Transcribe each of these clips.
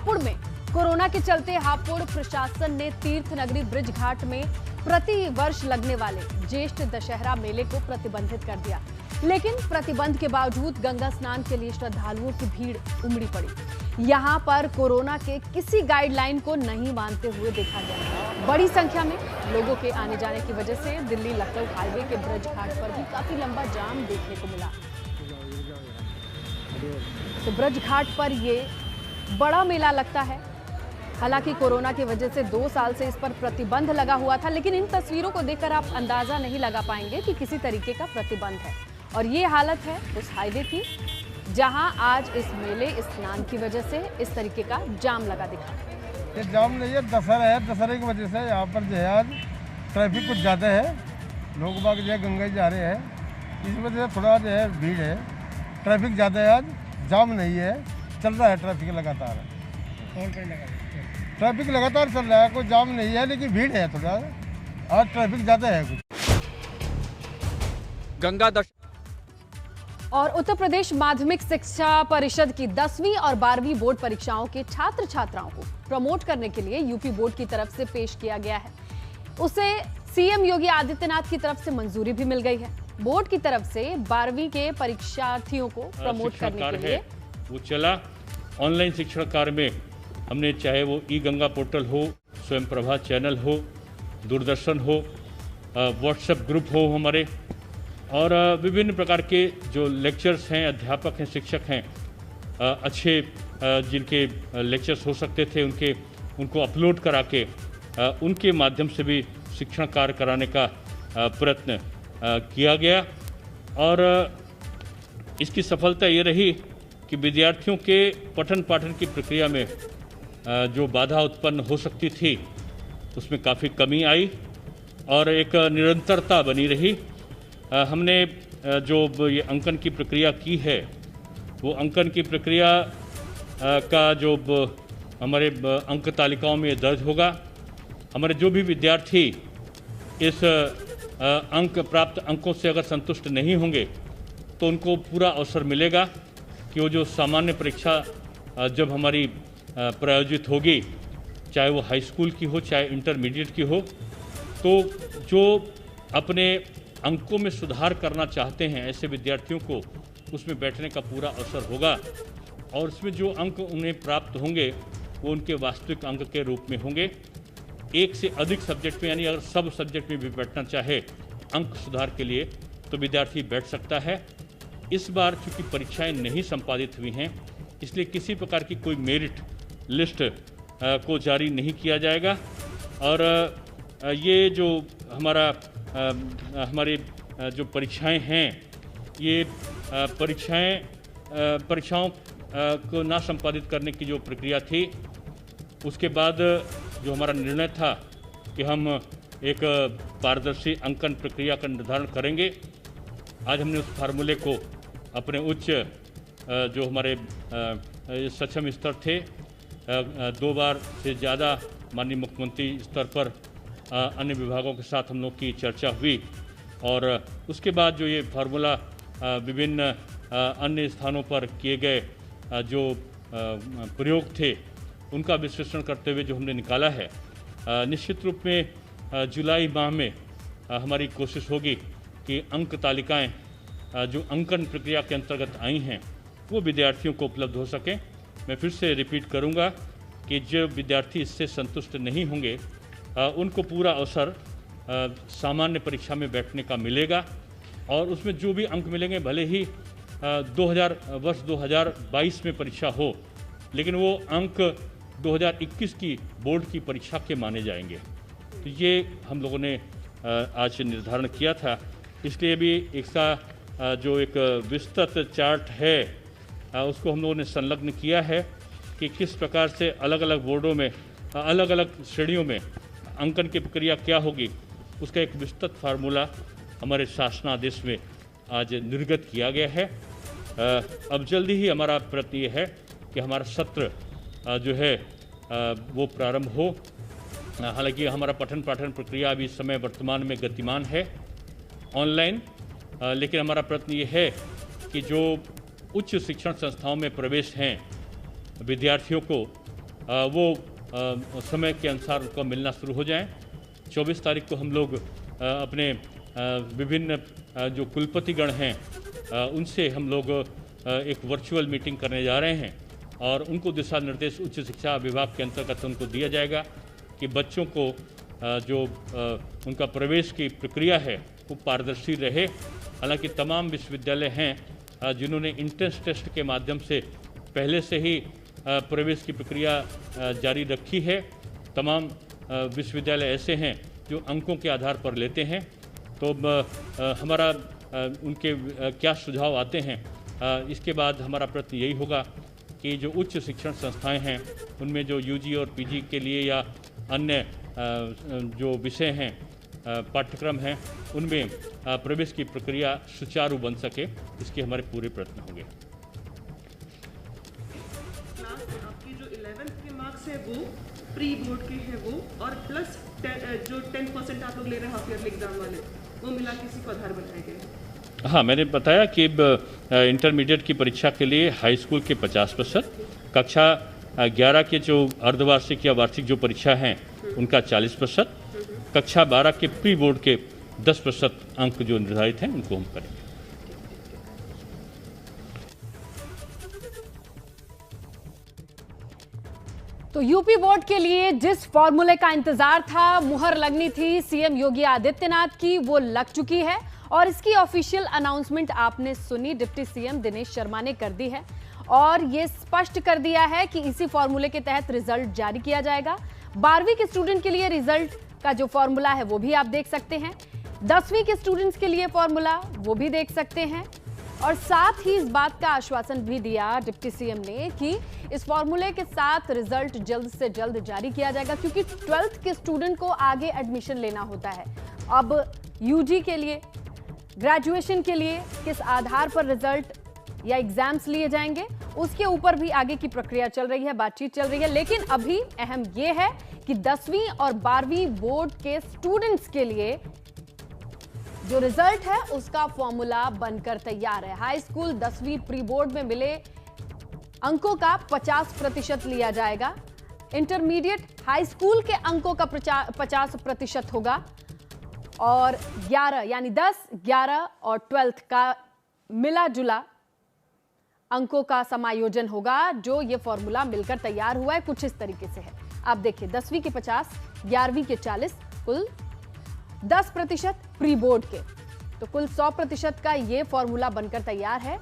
हापुड़ में कोरोना के चलते हापुड़ प्रशासन ने तीर्थ नगरी ब्रिज घाट में प्रति वर्ष लगने वाले ज्येष्ठ दशहरा मेले को प्रतिबंधित कर दिया। लेकिन प्रतिबंध के बावजूद गंगा स्नान के लिए श्रद्धालुओं की भीड़ उमड़ी पड़ी। यहां पर कोरोना के किसी गाइडलाइन को नहीं मानते हुए देखा गया। बड़ी संख्या में लोगों के आने जाने की वजह से दिल्ली लखनऊ हाईवे के ब्रिज घाट पर भी काफी लंबा जाम देखने को मिला। तो ब्रिज घाट पर ये बड़ा मेला लगता है। हालांकि कोरोना की वजह से 2 साल से इस पर प्रतिबंध लगा हुआ था, लेकिन इन तस्वीरों को देखकर आप अंदाजा नहीं लगा पाएंगे कि किसी तरीके का प्रतिबंध है। और ये हालत है उस हाईवे की जहां आज इस मेले स्नान की वजह से इस तरीके का जाम लगा दिखा। ये जाम नहीं है, दशहरा है। दशहरे की वजह से यहाँ पर जो है आज ट्रैफिक कुछ ज़्यादा है। लोग बाग जो है गंगा जी जा रहे हैं, इस वजह से थोड़ा जो है भीड़ है। ट्रैफिक ज़्यादा है, आज जाम नहीं है, चल रहा है ट्रैफिक लगातार। ट्रैफिक लगातार चल रहा है, कोई जाम नहीं है, लेकिन भीड़ है थोड़ा। आज ट्रैफिक ज़्यादा है कुछ। गंगा दशहरा और उत्तर प्रदेश माध्यमिक शिक्षा परिषद की 10वीं और 12वीं बोर्ड परीक्षाओं के छात्र छात्राओं को प्रमोट करने के लिए यूपी बोर्ड की तरफ से पेश किया गया है। उसे सीएम योगी आदित्यनाथ की तरफ से मंजूरी भी मिल गई है। बोर्ड की तरफ से 12वीं के परीक्षार्थियों को प्रमोट करने के लिए वो चला। ऑनलाइन शिक्षण कार्य में हमने चाहे वो ई गंगा पोर्टल हो, स्वयं प्रभा चैनल हो, दूरदर्शन हो, व्हाट्सएप ग्रुप हो हमारे, और विभिन्न प्रकार के जो लेक्चर्स हैं, अध्यापक हैं, शिक्षक हैं, अच्छे जिनके लेक्चर्स हो सकते थे उनको अपलोड करा के उनके माध्यम से भी शिक्षण कार्य कराने का प्रयत्न किया गया। और इसकी सफलता ये रही कि विद्यार्थियों के पठन पाठन की प्रक्रिया में जो बाधा उत्पन्न हो सकती थी उसमें काफ़ी कमी आई और एक निरंतरता बनी रही। हमने जो ये अंकन की प्रक्रिया की है, वो अंकन की प्रक्रिया का जो हमारे अंक तालिकाओं में दर्ज होगा। हमारे जो भी विद्यार्थी इस प्राप्त अंकों से अगर संतुष्ट नहीं होंगे तो उनको पूरा अवसर मिलेगा कि वो जो सामान्य परीक्षा जब हमारी प्रायोजित होगी, चाहे वो हाई स्कूल की हो चाहे इंटरमीडिएट की हो, तो जो अपने अंकों में सुधार करना चाहते हैं ऐसे विद्यार्थियों को उसमें बैठने का पूरा अवसर होगा। और उसमें जो अंक उन्हें प्राप्त होंगे वो उनके वास्तविक अंक के रूप में होंगे। एक से अधिक सब्जेक्ट में, यानी अगर सब सब्जेक्ट में भी बैठना चाहे अंक सुधार के लिए तो विद्यार्थी बैठ सकता है। इस बार चूँकि परीक्षाएं नहीं संपादित हुई हैं, इसलिए किसी प्रकार की कोई मेरिट लिस्ट को जारी नहीं किया जाएगा। और ये जो हमारी जो परीक्षाएं हैं, ये परीक्षाओं को ना संपादित करने की जो प्रक्रिया थी, उसके बाद जो हमारा निर्णय था कि हम एक पारदर्शी अंकन प्रक्रिया का निर्धारण करेंगे, आज हमने उस फार्मूले को अपने उच्च जो हमारे सक्षम स्तर थे, 2 बार से ज़्यादा माननीय मुख्यमंत्री स्तर पर अन्य विभागों के साथ हम लोग की चर्चा हुई और उसके बाद जो ये फार्मूला विभिन्न अन्य स्थानों पर किए गए जो प्रयोग थे उनका विश्लेषण करते हुए जो हमने निकाला है, निश्चित रूप में जुलाई माह में हमारी कोशिश होगी कि अंक तालिकाएं जो अंकन प्रक्रिया के अंतर्गत आई हैं वो विद्यार्थियों को उपलब्ध हो सकें। मैं फिर से रिपीट करूंगा कि जो विद्यार्थी इससे संतुष्ट नहीं होंगे उनको पूरा अवसर सामान्य परीक्षा में बैठने का मिलेगा और उसमें जो भी अंक मिलेंगे, भले ही वर्ष 2022 में परीक्षा हो, लेकिन वो अंक 2021 की बोर्ड की परीक्षा के माने जाएंगे। तो ये हम लोगों ने आज निर्धारण किया था। इसलिए भी इसका जो एक विस्तृत चार्ट है उसको हम लोगों ने संलग्न किया है कि किस प्रकार से अलग अलग बोर्डों में अलग अलग श्रेणियों में अंकन की प्रक्रिया क्या होगी, उसका एक विस्तृत फार्मूला हमारे शासनादेश में आज निर्गत किया गया है। अब जल्दी ही हमारा प्रयत्न ये है कि हमारा सत्र जो है वो प्रारंभ हो। हालांकि हमारा पठन पाठन प्रक्रिया अभी इस समय वर्तमान में गतिमान है ऑनलाइन, लेकिन हमारा प्रयत्न ये है कि जो उच्च शिक्षण संस्थाओं में प्रवेश हैं विद्यार्थियों को वो समय के अनुसार उनको मिलना शुरू हो जाएं। 24 तारीख को हम लोग अपने विभिन्न जो कुलपतिगण हैं उनसे हम लोग एक वर्चुअल मीटिंग करने जा रहे हैं और उनको दिशा निर्देश उच्च शिक्षा विभाग के अंतर्गत उनको दिया जाएगा कि बच्चों को जो उनका प्रवेश की प्रक्रिया है वो पारदर्शी रहे। हालांकि तमाम विश्वविद्यालय हैं जिन्होंने एंट्रेंस टेस्ट के माध्यम से पहले से ही प्रवेश की प्रक्रिया जारी रखी है। तमाम विश्वविद्यालय ऐसे हैं जो अंकों के आधार पर लेते हैं। तो हमारा उनके क्या सुझाव आते हैं, इसके बाद हमारा प्रयत्न यही होगा कि जो उच्च शिक्षण संस्थाएं हैं उनमें जो यूजी और पीजी के लिए या अन्य जो विषय हैं पाठ्यक्रम हैं उनमें प्रवेश की प्रक्रिया सुचारू बन सके, इसके हमारे पूरे प्रयत्न होंगे। आपकी जो 11th के मार्क्स है वो प्री बोर्ड के हैं वो, और प्लस जो 10% आप लोग ले रहे हैं हाफ ईयरली एग्जाम वाले, वो मिला किसी को आधार बनाए गए। हाँ, मैंने बताया कि इंटरमीडिएट की परीक्षा के लिए हाई स्कूल के 50%, कक्षा 11 के जो अर्धवार्षिक या वार्षिक जो परीक्षा हैं उनका 40%, कक्षा 12 के प्री बोर्ड के 10% अंक जो निर्धारित हैं उनको हम करेंगे। तो यूपी बोर्ड के लिए जिस फॉर्मूले का इंतजार था, मुहर लगनी थी सीएम योगी आदित्यनाथ की, वो लग चुकी है और इसकी ऑफिशियल अनाउंसमेंट आपने सुनी, डिप्टी सीएम दिनेश शर्मा ने कर दी है और ये स्पष्ट कर दिया है कि इसी फॉर्मूले के तहत रिजल्ट जारी किया जाएगा। 12वीं के स्टूडेंट के लिए रिजल्ट का जो फॉर्मूला है वो भी आप देख सकते हैं, 10वीं के स्टूडेंट्स के लिए फॉर्मूला वो भी देख सकते हैं और साथ ही इस बात का आश्वासन भी दिया डिप्टी सीएम ने कि इस फॉर्मूले के साथ रिजल्ट जल्द से जल्द जारी किया जाएगा, क्योंकि 12th के स्टूडेंट को आगे एडमिशन लेना होता है। अब यूजी के लिए, ग्रेजुएशन के लिए किस आधार पर रिजल्ट या एग्जाम्स लिए जाएंगे उसके ऊपर भी आगे की प्रक्रिया चल रही है, बातचीत चल रही है। लेकिन अभी अहम यह है कि 10वीं और 12वीं बोर्ड के स्टूडेंट्स के लिए जो रिजल्ट है उसका फॉर्मूला बनकर तैयार है। हाई स्कूल 10वीं प्री बोर्ड में मिले अंकों का 50% लिया जाएगा, इंटरमीडिएट हाई स्कूल के अंकों का 50% होगा और 11 यानी 10, 11 और 12th का मिला जुला अंकों का समायोजन होगा। जो ये फॉर्मूला मिलकर तैयार हुआ है कुछ इस तरीके से है। आप देखिए 10वीं के 50, 11वीं के 40, कुल 10% प्री बोर्ड के, तो कुल 100% का ये फॉर्मूला बनकर तैयार है।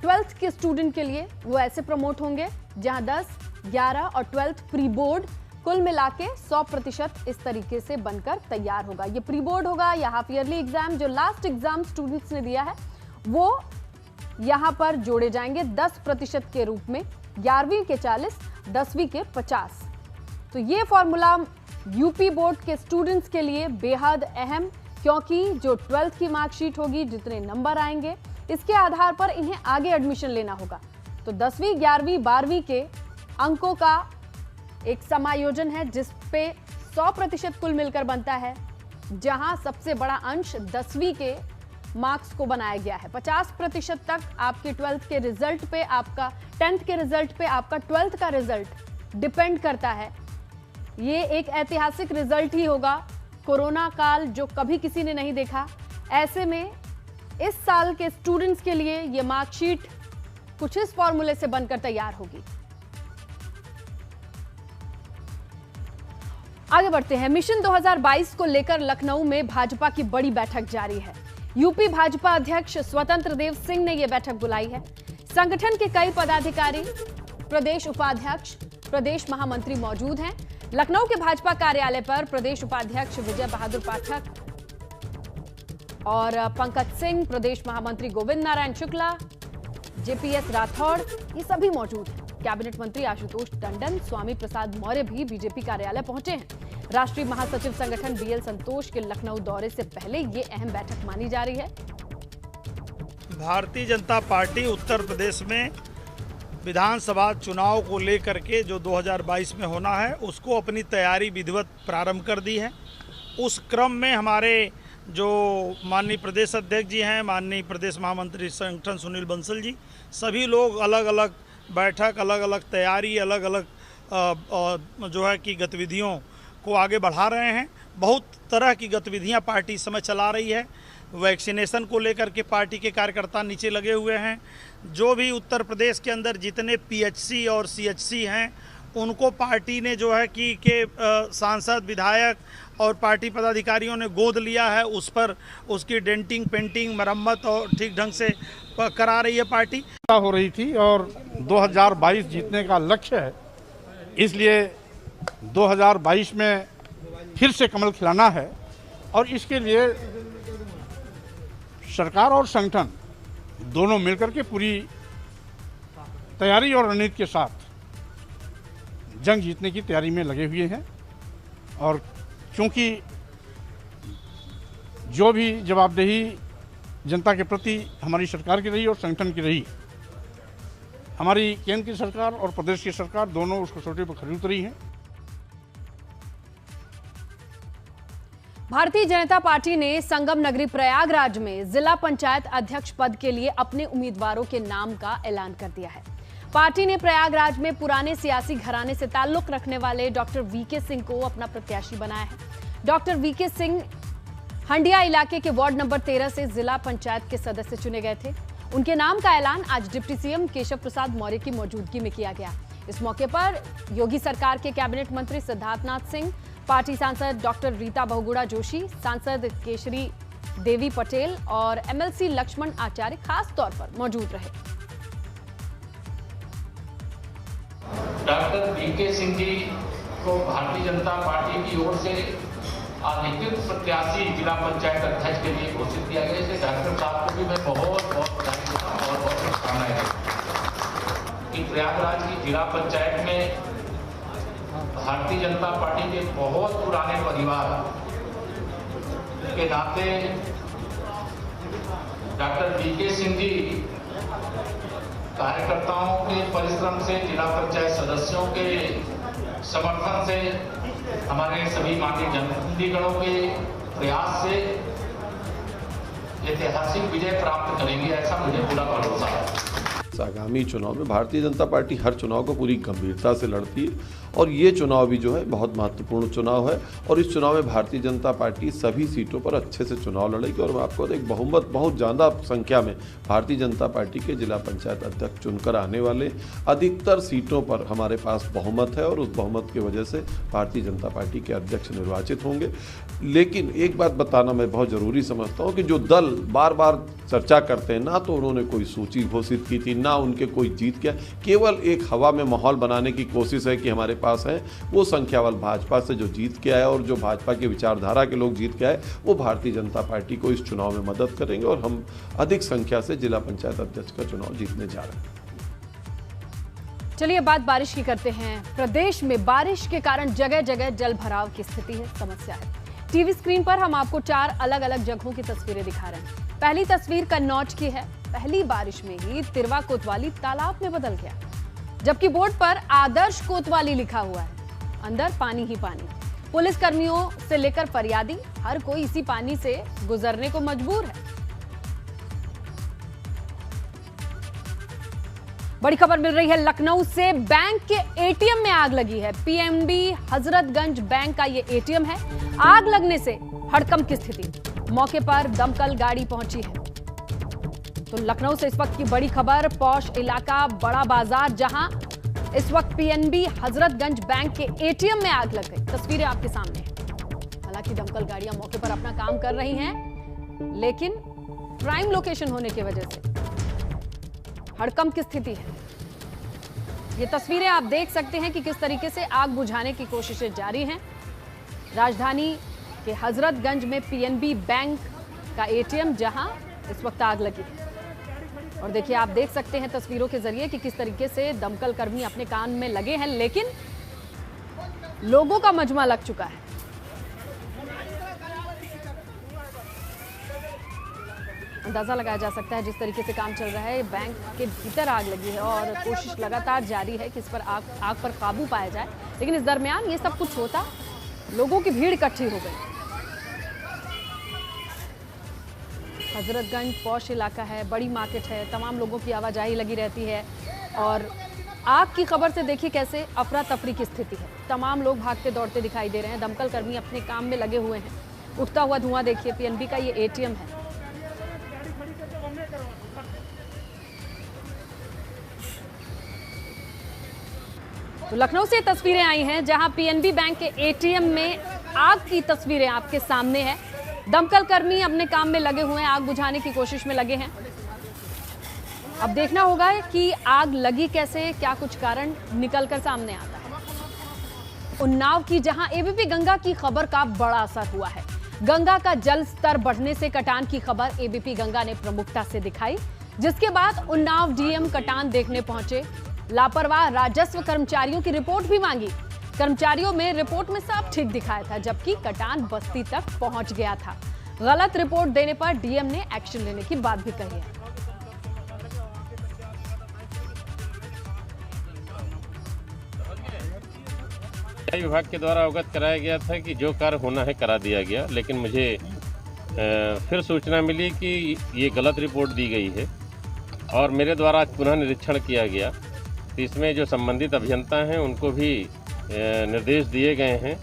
12th के स्टूडेंट के लिए वो ऐसे प्रमोट होंगे जहां 10, 11 और 12th प्री बोर्ड कुल मिला के 100% इस तरीके से बनकर तैयार होगा। ये प्री बोर्ड होगा या हाफ ईयरली एग्जाम, जो लास्ट एग्जाम स्टूडेंट्स ने दिया है वो यहां पर जोड़े जाएंगे 10% के रूप में, 11वीं के 40, 10वीं के 50। तो ये फॉर्मूला यूपी बोर्ड के स्टूडेंट्स के लिए बेहद अहम, क्योंकि जो 12th की मार्कशीट होगी, जितने नंबर आएंगे इसके आधार पर इन्हें आगे एडमिशन लेना होगा। तो 10वीं, 11वीं, 12वीं के अंकों का एक समायोजन है जिस पे 100% कुल मिलकर बनता है, जहां सबसे बड़ा अंश 10वीं के मार्क्स को बनाया गया है। 50% तक आपके 12th के रिजल्ट पे, आपका 10th के रिजल्ट पे आपका 12th का रिजल्ट डिपेंड करता है। ये एक ऐतिहासिक रिजल्ट ही होगा, कोरोना काल जो कभी किसी ने नहीं देखा। ऐसे में इस साल के स्टूडेंट्स के लिए ये मार्कशीट कुछ इस फॉर्मूले से बनकर तैयार होगी। आगे बढ़ते हैं। मिशन 2022 को लेकर लखनऊ में भाजपा की बड़ी बैठक जारी है। यूपी भाजपा अध्यक्ष स्वतंत्र देव सिंह ने यह बैठक बुलाई है। संगठन के कई पदाधिकारी, प्रदेश उपाध्यक्ष, प्रदेश महामंत्री मौजूद हैं। लखनऊ के भाजपा कार्यालय पर प्रदेश उपाध्यक्ष विजय बहादुर पाठक और पंकज सिंह, प्रदेश महामंत्री गोविंद नारायण शुक्ला, जेपीएस राठौड़, ये सभी मौजूद हैं। कैबिनेट मंत्री आशुतोष टंडन, स्वामी प्रसाद मौर्य भी बीजेपी कार्यालय पहुंचे हैं। राष्ट्रीय महासचिव संगठन बीएल संतोष के लखनऊ दौरे से पहले ये अहम बैठक मानी जा रही है। भारतीय जनता पार्टी उत्तर प्रदेश में विधानसभा चुनाव को लेकर के जो 2022 में होना है उसको अपनी तैयारी विधिवत प्रारंभ कर दी है। उस क्रम में हमारे जो माननीय प्रदेश अध्यक्ष जी हैं, माननीय प्रदेश महामंत्री संगठन सुनील बंसल जी, सभी लोग अलग अलग बैठक, अलग अलग तैयारी, अलग अलग जो है कि गतिविधियों को आगे बढ़ा रहे हैं। बहुत तरह की गतिविधियां पार्टी इस समय चला रही है। वैक्सीनेशन को लेकर के पार्टी के कार्यकर्ता नीचे लगे हुए हैं। जो भी उत्तर प्रदेश के अंदर जितने पीएचसी और सीएचसी हैं उनको पार्टी ने जो है कि सांसद, विधायक और पार्टी पदाधिकारियों ने गोद लिया है। उस पर उसकी डेंटिंग, पेंटिंग, मरम्मत और ठीक ढंग से करा रही है पार्टी। हो रही थी और 2022 जीतने का लक्ष्य है, इसलिए 2022 में फिर से कमल खिलाना है और इसके लिए सरकार और संगठन दोनों मिलकर के पूरी तैयारी और रणनीति के साथ जंग जीतने की तैयारी में लगे हुए हैं। और क्योंकि जो भी जवाबदेही जनता के प्रति हमारी सरकार की रही और संगठन की रही, हमारी केंद्र की सरकार और प्रदेश की सरकार दोनों उस कसौटी पर खरी उतरी हैं। भारतीय जनता पार्टी ने संगम नगरी प्रयागराज में जिला पंचायत अध्यक्ष पद के लिए अपने उम्मीदवारों के नाम का ऐलान कर दिया है। पार्टी ने प्रयागराज में पुराने सियासी घराने से ताल्लुक रखने वाले डॉक्टर वीके सिंह को अपना प्रत्याशी बनाया है। डॉक्टर वीके सिंह हंडिया इलाके के वार्ड नंबर 13 से जिला पंचायत के सदस्य चुने गए थे। उनके नाम का ऐलान आज डिप्टी सीएम केशव प्रसाद मौर्य की मौजूदगी में किया गया। इस मौके पर योगी सरकार के कैबिनेट मंत्री सिद्धार्थनाथ सिंह, पार्टी सांसद डॉक्टर रीता बहुगुणा जोशी, सांसद केशरी देवी पटेल और एमएलसी लक्ष्मण आचार्य खास तौर पर मौजूद रहे। डॉक्टर वीके सिंह जी को भारतीय जनता पार्टी की ओर से अधिकृत प्रत्याशी जिला पंचायत अध्यक्ष के लिए घोषित किया गया। इसलिए डॉक्टर साहब को भी मैं बहुत बधाई देता हूं और बहुत शुभकामनाएं देता हूं कि प्रयागराज की जिला पंचायत में भारतीय जनता पार्टी के बहुत पुराने परिवार के नाते डॉक्टर वीके सिंह जी कार्यकर्ताओं के परिश्रम से, जिला पंचायत सदस्यों के समर्थन से, हमारे सभी माननीय जनप्रतिनिधिगणों के प्रयास से ऐतिहासिक विजय प्राप्त करेंगे, ऐसा मुझे पूरा भरोसा है। आगामी चुनाव में भारतीय जनता पार्टी हर चुनाव को पूरी गंभीरता से लड़ती है और ये चुनाव भी जो है बहुत महत्वपूर्ण चुनाव है और इस चुनाव में भारतीय जनता पार्टी सभी सीटों पर अच्छे से चुनाव लड़ेगी और आपको एक बहुमत, बहुत ज़्यादा संख्या में भारतीय जनता पार्टी के जिला पंचायत अध्यक्ष चुनकर आने वाले। अधिकतर सीटों पर हमारे पास बहुमत है और उस बहुमत की वजह से भारतीय जनता पार्टी के अध्यक्ष निर्वाचित होंगे। लेकिन एक बात बताना मैं बहुत ज़रूरी समझता हूँ कि जो दल बार बार चर्चा करते हैं, ना तो उन्होंने कोई सूची घोषित की थी, ना उनके कोई जीत किया, केवल एक हवा में माहौल बनाने की कोशिश है कि हमारे पास है वो संख्या बल भाजपा से जो जीत के आए और जो भाजपा की विचारधारा के लोग जीत के आए वो भारतीय जनता पार्टी को इस चुनाव में मदद करेंगे और हम अधिक संख्या से जिला पंचायत अध्यक्ष का चुनाव जीतने जा रहे हैं। चलिए बात बारिश की करते हैं। प्रदेश में बारिश के कारण जगह जगह जल भराव की स्थिति है, समस्या है। टीवी स्क्रीन पर हम आपको 4 अलग अलग जगहों की तस्वीरें दिखा रहे हैं। पहली तस्वीर कन्नौज की है। पहली बारिश में ही तिरवा कोतवाली तालाब में बदल गया, जबकि बोर्ड पर आदर्श कोतवाली लिखा हुआ है, अंदर पानी ही पानी। पुलिस कर्मियों से लेकर फरियादी, हर कोई इसी पानी से गुजरने को मजबूर है। बड़ी खबर मिल रही है लखनऊ से। बैंक के एटीएम में आग लगी है। पीएनबी हजरतगंज बैंक का ये एटीएम है। आग लगने से हड़कंप की स्थिति। मौके पर दमकल गाड़ी पहुंची है। तो लखनऊ से इस वक्त की बड़ी खबर, पौष इलाका बड़ा बाजार, जहां इस वक्त पीएनबी हजरतगंज बैंक के एटीएम में आग लग गई। तस्वीरें आपके सामने हैं। हालांकि दमकल गाड़ियां मौके पर अपना काम कर रही हैं, लेकिन प्राइम लोकेशन होने की वजह से हड़कंप की स्थिति है। ये तस्वीरें आप देख सकते हैं कि किस तरीके से आग बुझाने की कोशिशें जारी हैं। राजधानी के हजरतगंज में पीएनबी बैंक का एटीएम, जहां इस वक्त आग लगी है। और देखिए, आप देख सकते हैं तस्वीरों के जरिए कि किस तरीके से दमकल कर्मी अपने काम में लगे हैं, लेकिन लोगों का मजमा लग चुका है। अंदाजा लगाया जा सकता है जिस तरीके से काम चल रहा है। बैंक के भीतर आग लगी है और कोशिश लगातार जारी है कि इस पर आग पर काबू पाया जाए, लेकिन इस दरमियान ये सब कुछ होता, लोगों की भीड़ इकट्ठी हो गई। हजरतगंज पौष इलाका है, बड़ी मार्केट है, तमाम लोगों की आवाजाही लगी रहती है और आग की खबर से देखिए कैसे अफरा तफरी की स्थिति है। तमाम लोग भागते दौड़ते दिखाई दे रहे हैं। दमकल कर्मी अपने काम में लगे हुए हैं। उठता हुआ धुआं देखिए, पीएनबी का ये एटीएम है। तो लखनऊ से तस्वीरें आई हैं जहां पीएनबी बैंक के एटीएम में आग की तस्वीरें आपके सामने है। दमकल कर्मी अपने काम में लगे हुए हैं, आग बुझाने की कोशिश में लगे हैं। अब देखना होगा कि आग लगी कैसे, क्या कुछ कारण निकलकर सामने आता है। उन्नाव की जहां एबीपी गंगा की खबर का बड़ा असर हुआ है। गंगा का जल स्तर बढ़ने से कटान की खबर एबीपी गंगा ने प्रमुखता से दिखाई, जिसके बाद उन्नाव डीएम कटान देखने पहुंचे। लापरवाह राजस्व कर्मचारियों की रिपोर्ट भी मांगी। कर्मचारियों में रिपोर्ट में सब ठीक दिखाया था, जबकि कटान बस्ती तक पहुंच गया था। गलत रिपोर्ट देने पर डीएम ने एक्शन लेने की बात भी कही है। सिंचाई विभाग के द्वारा अवगत कराया गया था कि जो कार्य होना है करा दिया गया, लेकिन मुझे फिर सूचना मिली कि ये गलत रिपोर्ट दी गई है और मेरे द्वारा आज पुनः निरीक्षण किया गया। तो इसमें जो संबंधित अभियंता हैं उनको भी निर्देश दिए गए हैं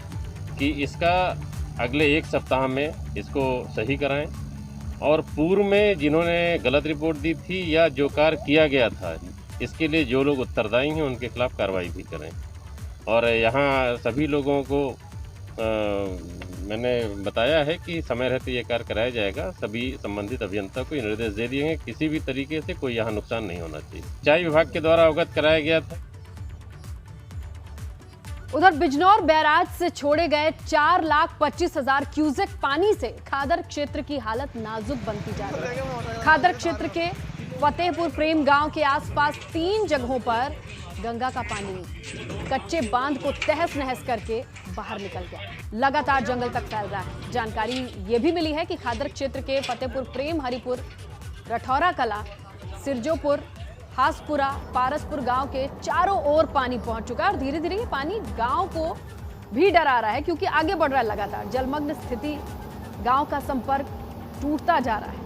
कि इसका अगले 1 सप्ताह में इसको सही कराएं और पूर्व में जिन्होंने गलत रिपोर्ट दी थी या जो कार्य किया गया था, इसके लिए जो लोग उत्तरदायी हैं उनके खिलाफ कार्रवाई भी करें। और यहाँ सभी लोगों को मैंने बताया है कि समय रहते ये कार्य कराया जाएगा। सभी संबंधित अभियंता को ये निर्देश दे दिए हैं, किसी भी तरीके से कोई यहाँ नुकसान नहीं होना चाहिए। सिंचाई विभाग के द्वारा अवगत कराया गया था। उधर बिजनौर बैराज से छोड़े गए 4,25,000 क्यूसेक पानी से खादर क्षेत्र की हालत नाजुक बनती जा रही है। खादर क्षेत्र के फतेहपुर प्रेम गांव के आसपास 3 जगहों पर गंगा का पानी कच्चे बांध को तहस नहस करके बाहर निकल गया, लगातार जंगल तक फैल रहा है। जानकारी ये भी मिली है कि खादर क्षेत्र के फतेहपुर प्रेम, हरिपुर, रठौरा कला, सिरजोपुर, हासपुरा, पारसपुर गांव के चारों ओर पानी पहुंच चुका है और धीरे धीरे ये पानी गांव को भी डरा रहा है, क्योंकि आगे बढ़ रहा है लगातार। जलमग्न स्थिति, गांव का संपर्क टूटता जा रहा है।